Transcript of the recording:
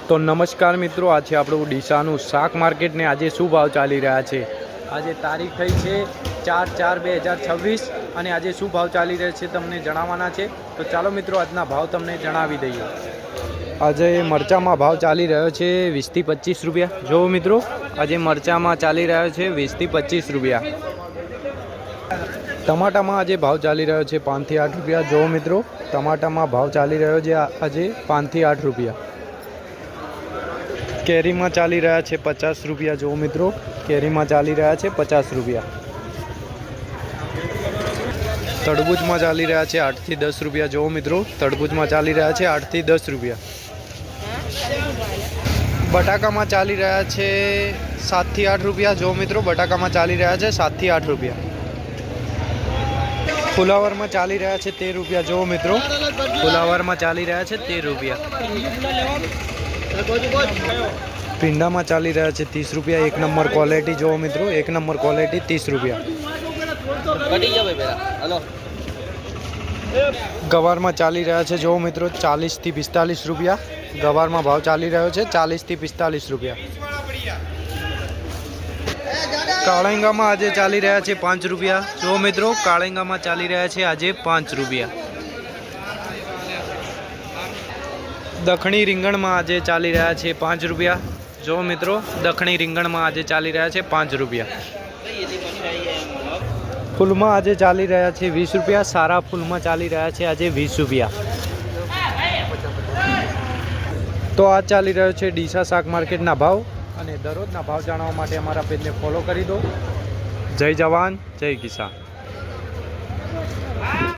તો નમસ્કાર મિત્રો, આ છે આપણું ડીસાનું શાક માર્કેટ ને આજે શું ભાવ ચાલી રહ્યા છે। આજે તારીખ થઈ છે 4/4/2026 અને આજે શું ભાવ ચાલી રહ્યા છે તમને જણાવવાના છે। તો ચાલો મિત્રો આજના ભાવ તમને જણાવી દઈએ। આજે મરચામાં ભાવ ચાલી રહ્યો છે 20 થી 25 રૂપિયા। જો મિત્રો આજે મરચામાં ચાલી રહ્યો છે 20 થી 25 રૂપિયા। ટમાટામાં આજે ભાવ ચાલી રહ્યો છે 5 થી 8 રૂપિયા। જો મિત્રો ટમાટામાં ભાવ ચાલી રહ્યો છે આજે 5 થી 8 રૂપિયા। કેરીમાં ચાલી રહ્યા છે 50 રૂપિયા। જો મિત્રો કેરીમાં ચાલી રહ્યા છે 50 રૂપિયા। તરબૂચમાં ચાલી રહ્યા છે 8 થી 10 રૂપિયા। જો મિત્રો તરબૂચમાં ચાલી રહ્યા છે 8 થી 10 રૂપિયા। બટાકામાં ચાલી રહ્યા છે 7 થી 8 રૂપિયા। જો મિત્રો બટાકામાં ચાલી રહ્યા છે 7 થી 8 રૂપિયા। ફુલાવરમાં ચાલી રહ્યા છે 13 રૂપિયા। જો મિત્રો ફુલાવરમાં ચાલી રહ્યા છે 13 રૂપિયા। ભીંડામાં ચાલી રહ્યા છે 30 રૂપિયા। 1 નંબર ક્વોલિટી। જો મિત્રો 1 નંબર ક્વોલિટી 30 રૂપિયા। ગવારમાં ચાલી રહ્યા છે જો મિત્રો 40 થી 45 રૂપિયા। ગવારમાં ભાવ ચાલી રહ્યો છે 40 થી 45 રૂપિયા। કાળેંગામાં આજે ચાલી રહ્યા છે 5 રૂપિયા। જો મિત્રો કાળેંગામાં ચાલી રહ્યા છે આજે 5 રૂપિયા। દખણી રીંગણમાં આજે ચાલી રહ્યા છે 5 રૂપિયા। જો મિત્રો દખણી રીંગણમાં આજે ચાલી રહ્યા છે 5 રૂપિયા। ફૂલમાં આજે ચાલી રહ્યા છે 20 રૂપિયા। સારા ફૂલમાં ચાલી રહ્યા છે આજે 20 રૂપિયા। તો આ ચાલી રહ્યો છે ડીસા શાક માર્કેટના ભાવ અને દરરોજના ભાવ જાણવા માટે અમારા પેજને ફોલો કરી દો। જય જવાન જય કિસાન।